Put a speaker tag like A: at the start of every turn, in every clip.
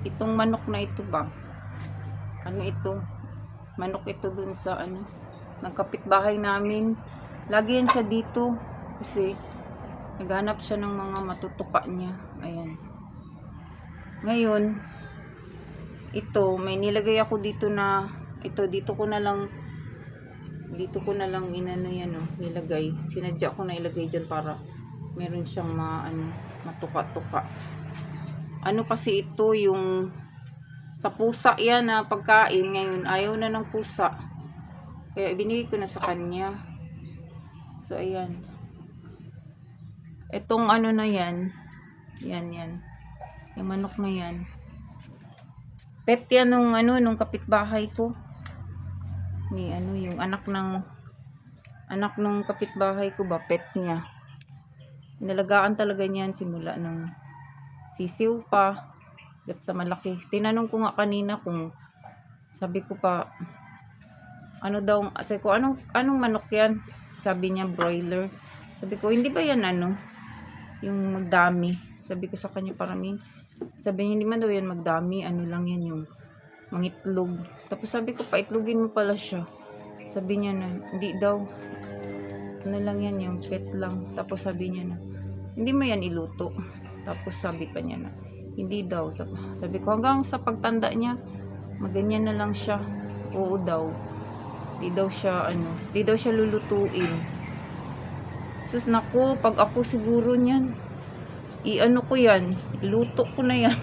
A: itong manok na ito ba? Ano ito? Manok ito dun sa ano, ng kapitbahay namin. Lagi yan siya dito kasi naghanap siya ng mga matutuka niya. Ayan. Ngayon, ito, may nilagay ako dito na, ito, dito ko na lang inano yan, oh, nilagay. Sinadya ko na ilagay dyan para meron siyang matuka-tuka. Ano kasi ito, yung sa pusa yan na pagkain. Ngayon, ayaw na ng pusa. Kaya binigay ko na sa kanya. So, ayan. Itong ano na yan. Yan. Yung manok na yan. Pet yan nung kapitbahay ko. Yung anak nung kapitbahay ko ba, pet niya. Nalagaan talaga niyan simula nung sisiw pa. At sa malaki. Tinanong ko nga kanina kung, sabi ko pa, sabi ko, anong manok yan? Sabi niya, broiler. Sabi ko, hindi ba yan yung magdami? Sabi ko sa kanya, sabi niya, hindi man daw yan magdami, lang yan yung mangitlog. Tapos sabi ko, paitlogin mo pala siya. Sabi niya na, hindi daw. Lang yan, yung pet lang. Tapos sabi niya na, hindi mo yan iluto. Tapos sabi pa niya na, hindi daw. Sabi ko, hanggang sa pagtanda niya, maganyan na lang siya. Oo daw. Di daw siya lulutuin. Sus, naku, pag ako siguro niyan, ko yan, iluto ko na yan.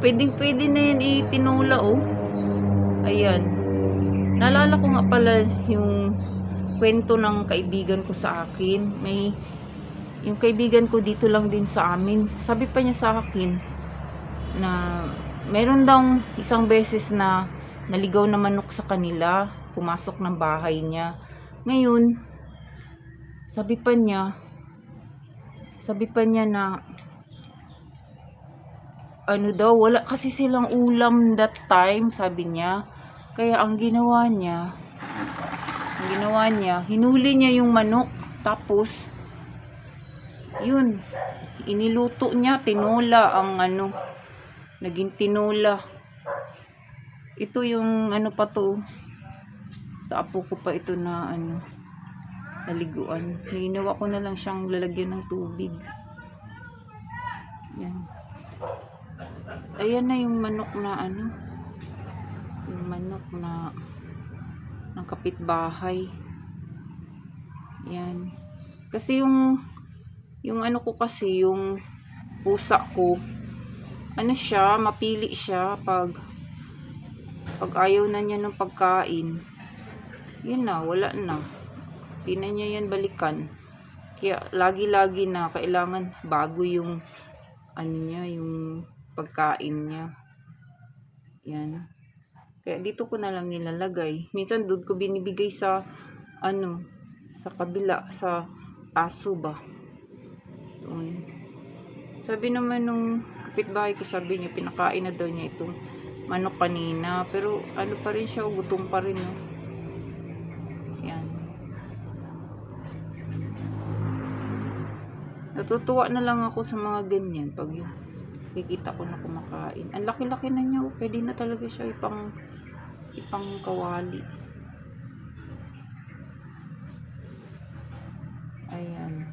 A: Pwede na yan itinula, oh. Ayan. Naalala ko nga pala yung kwento ng kaibigan ko sa akin. Yung kaibigan ko dito lang din sa amin. Sabi pa niya sa akin na meron daw isang beses na naligaw na manok sa kanila, pumasok ng bahay niya. Ngayon, sabi pa niya na wala kasi silang ulam that time, sabi niya. Kaya ang ginawa niya, hinuli niya yung manok, tapos yun, iniluto niya, tinola naging tinola. Ito yung pa to, sa apo ko pa ito na naliguan. Hinawa ko na lang siyang lalagyan ng tubig. Yan. Ayan na yung manok na yung manok na ng kapitbahay. Yan. Kasi yung ko kasi, yung pusa ko, siya, mapili siya pag ayaw na niya ng pagkain. Yun na, wala na. Di na niya yan balikan. Kaya lagi-lagi na kailangan bago yung yung pagkain niya. Yan. Kaya dito ko na lang nilalagay. Minsan doon ko binibigay sa sa kabila, sa aso ba. Sabi naman nung kapitbahay ko, sabi niya, pinakain na daw niya itong manok kanina. Pero pa rin siya, gutom pa rin. No? Yan. Natutuwa na lang ako sa mga ganyan pag kikita ko na kumakain. Ang laki-laki na niya. Pwede na talaga siya ipang kawali. Ayan.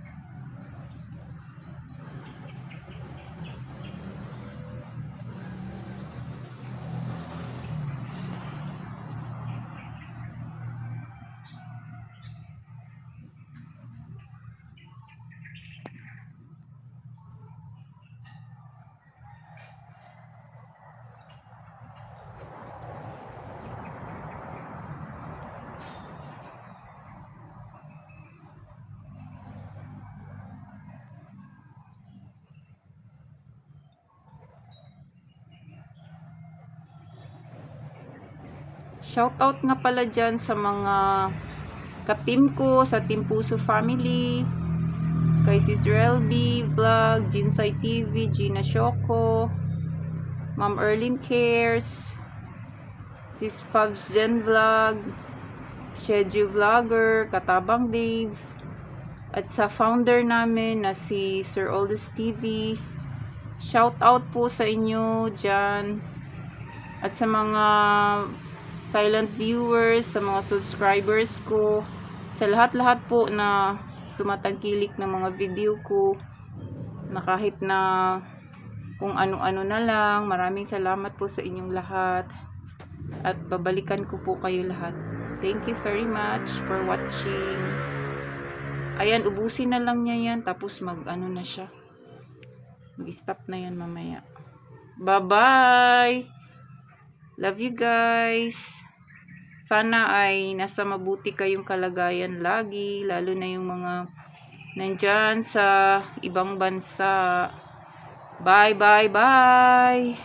A: Shoutout nga pala dyan sa mga ka-team ko, sa Team Puso Family, kay Sis Relby Vlog, Jinsay TV, Gina Shoko, Ma'am Erlyn Cares, Sis Fabs Gen Vlog, Sheju Vlogger, Katabang Dave, at sa founder namin na si Sir Aldous TV, Shout out po sa inyo dyan. At sa mga silent viewers, sa mga subscribers ko, sa lahat-lahat po na tumatangkilik ng mga video ko, na kahit na kung ano-ano na lang, maraming salamat po sa inyong lahat. At babalikan ko po kayo lahat. Thank you very much for watching. Ayan, ubusin na lang niya yan. Tapos mag-ano na siya. Mag-stop na yan mamaya. Bye-bye! Love you guys! Sana ay nasa mabuti kayong kalagayan lagi. Lalo na yung mga nandyan sa ibang bansa. Bye, bye, bye!